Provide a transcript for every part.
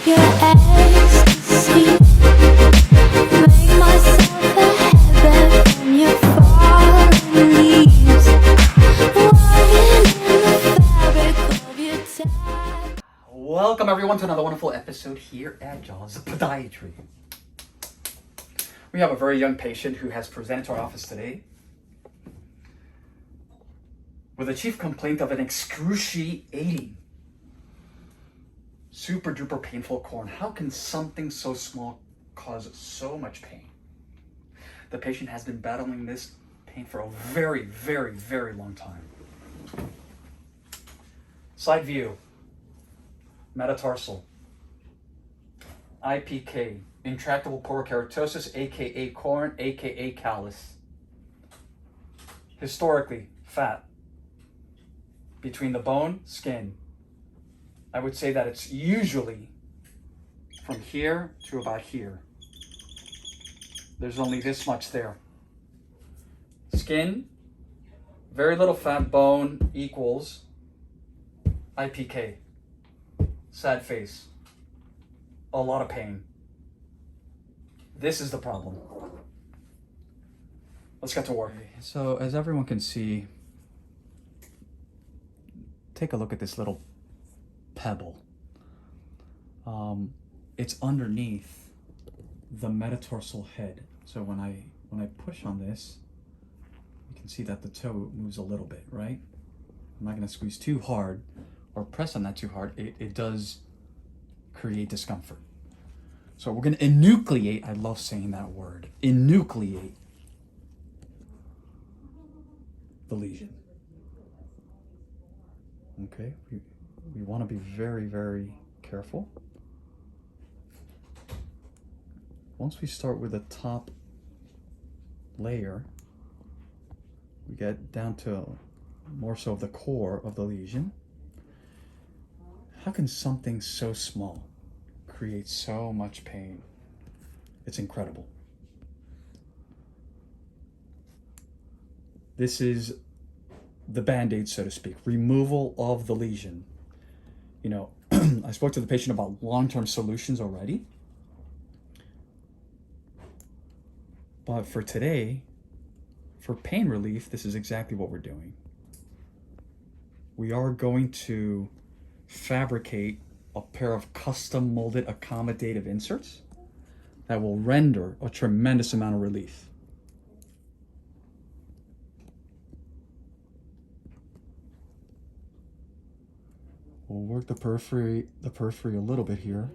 Your ecstasy, make myself a heaven from your fallen leaves, woven in the fabric of your time. Welcome everyone to another wonderful episode here at Doctors of Podiatry. We have a very young patient who has presented to our office today with a chief complaint of an excruciating, super duper painful corn. How can something so small cause so much pain? The patient has been battling this pain for a very, very, very long time. Side view, metatarsal, IPK, intractable porokeratosis, aka corn, aka callus. Historically, fat between the bone, skin. I would say that it's usually from here to about here. There's only this much there. Skin, very little fat, bone equals IPK. Sad face. A lot of pain. This is the problem. Let's get to work. So as everyone can see, take a look at this little pebble. It's underneath the metatarsal head. So when I push on this, you can see that the toe moves a little bit, right? I'm not going to squeeze too hard or press on that too hard. It does create discomfort. So we're going to enucleate. I love saying that word. Enucleate the lesion. Okay, we want to be very, very careful. Once we start with the top layer, we get down to more so of the core of the lesion. How can something so small create so much pain? It's incredible. This is the band-aid, so to speak, removal of the lesion. You know, I spoke to the patient about long-term solutions already. But for today, for pain relief, this is exactly what we're doing. We are going to fabricate a pair of custom molded accommodative inserts that will render a tremendous amount of relief. We'll work the periphery a little bit here.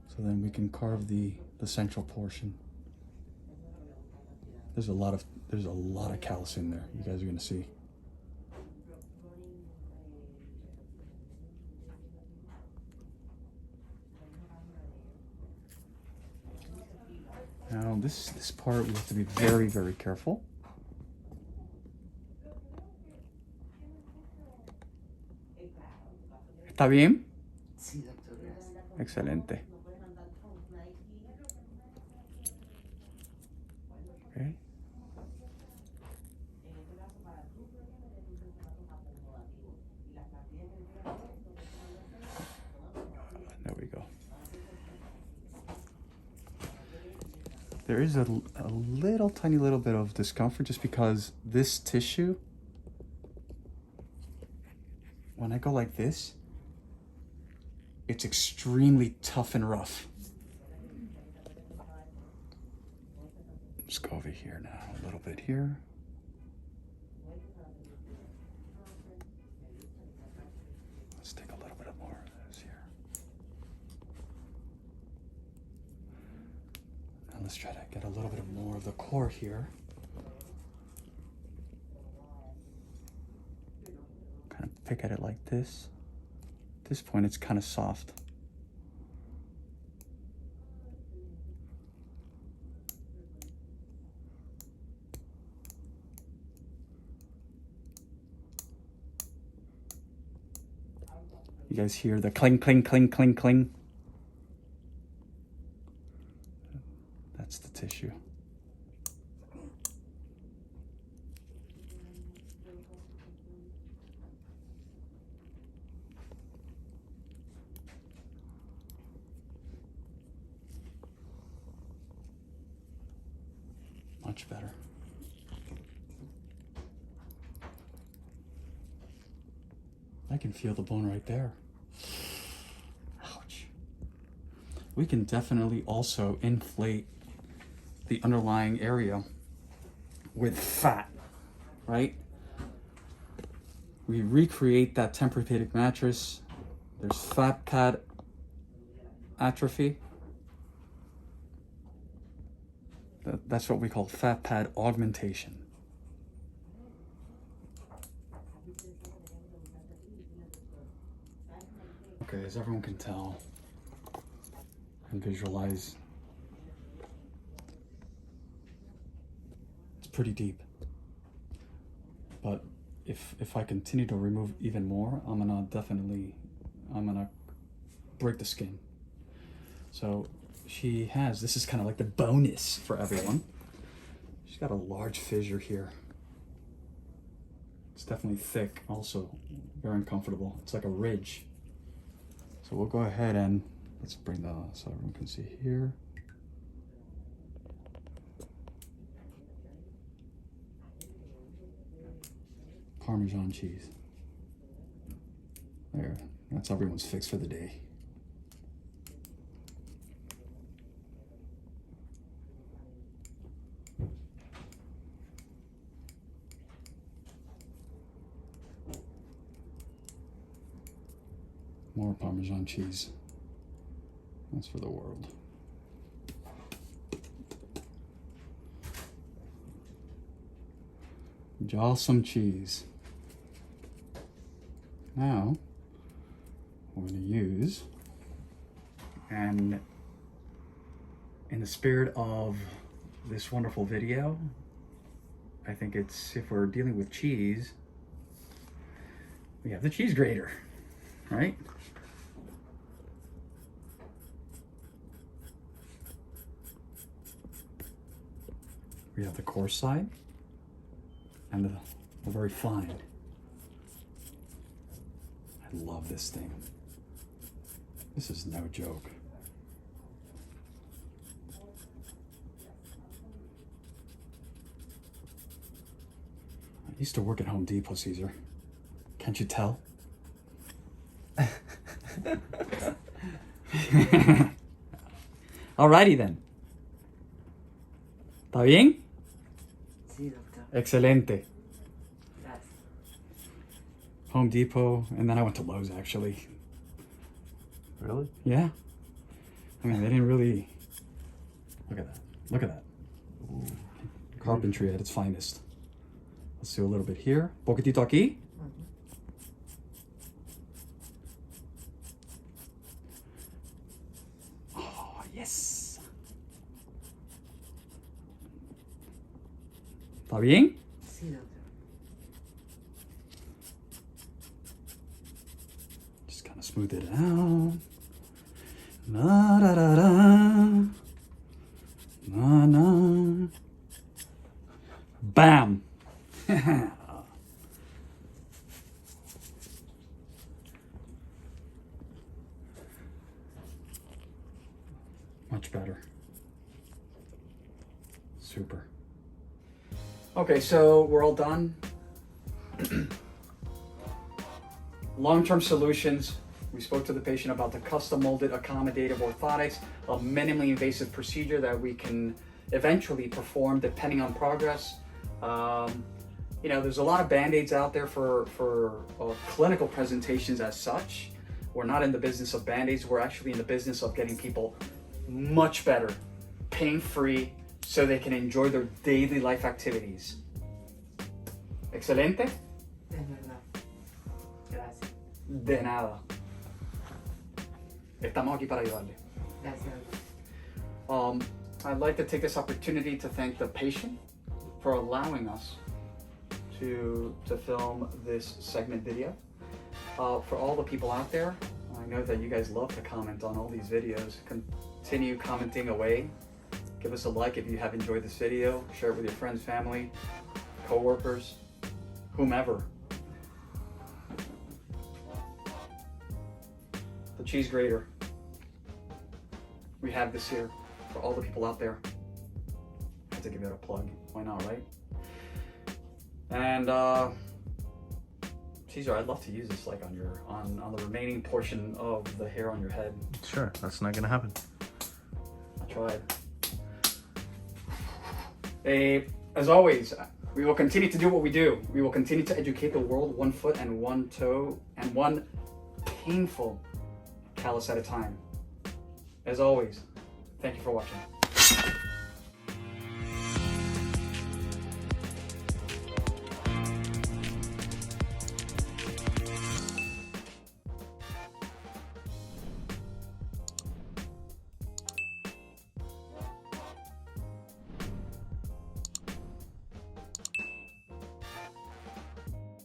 So then we can carve the central portion. There's a lot of callus in there. You guys are gonna see. Now this part we have to be very, very careful. ¿Está bien? Sí, doctor, gracias. Excelente. Okay. There we go. There is a little tiny little bit of discomfort just because this tissue, when I go like this, it's extremely tough and rough. Let's go over here now, a little bit here. Let's take a little bit more of this here. Now let's try to get a little bit more of the core here. Kind of pick at it like this. At this point, it's kind of soft. You guys hear the cling, cling, cling, cling, cling? That's the tissue. Much better. I can feel the bone right there. Ouch. We can definitely also inflate the underlying area with fat, right? We recreate that Tempur-Pedic mattress. There's fat pad atrophy. That's what we call fat pad augmentation. Okay, as everyone can tell and visualize, it's pretty deep. But if I continue to remove even more, I'm gonna break the skin. So she has, this is kind of like the bonus for everyone. She's got a large fissure here. It's definitely thick, also very uncomfortable. It's like a ridge. So we'll go ahead and let's bring the, so everyone can see here. Parmesan cheese. There, that's everyone's fix for the day. More Parmesan cheese. That's for the world. Awesome cheese. Now, we're going to use, and in the spirit of this wonderful video, I think it's, if we're dealing with cheese, we have the cheese grater, right? We have the coarse side and the very fine. I love this thing. This is no joke. I used to work at Home Depot, Caesar. Can't you tell? Alrighty then. ¿Está bien? Sí, doctor. Excelente. Gracias. Home Depot, and then I went to Lowe's actually. Really? Yeah. I mean, they didn't really. Look at that. Look at that. Ooh. Carpentry at its finest. Let's do a little bit here. Poquitito aquí. Oh, yes. ¿Está bien? Sí, doctor. Just kind of smooth it out. Na da da da. Na na. Bam. Much better. Super. Okay, so we're all done. Long-term solutions. We spoke to the patient about the custom molded accommodative orthotics, a minimally invasive procedure that we can eventually perform depending on progress. You know, there's a lot of Band-Aids out there for clinical presentations as such. We're not in the business of Band-Aids. We're actually in the business of getting people much better, pain-free, so they can enjoy their daily life activities. Excelente? Es verdad. Gracias. De nada. Estamos aquí para ayudarle. Gracias, doctor. I'd like to take this opportunity to thank the patient for allowing us to film this segment video. For all the people out there, I know that you guys love to comment on all these videos. Continue commenting away. Give us a like if you have enjoyed this video. Share it with your friends, family, co-workers, whomever. The cheese grater. We have this here for all the people out there. to give it a plug. Why not, right? And Caesar, I'd love to use this like on your on the remaining portion of the hair on your head. Sure, that's not gonna happen. I tried. As always, we will continue to do what we do. We will continue to educate the world one foot and one toe and one painful callus at a time. As always, thank you for watching.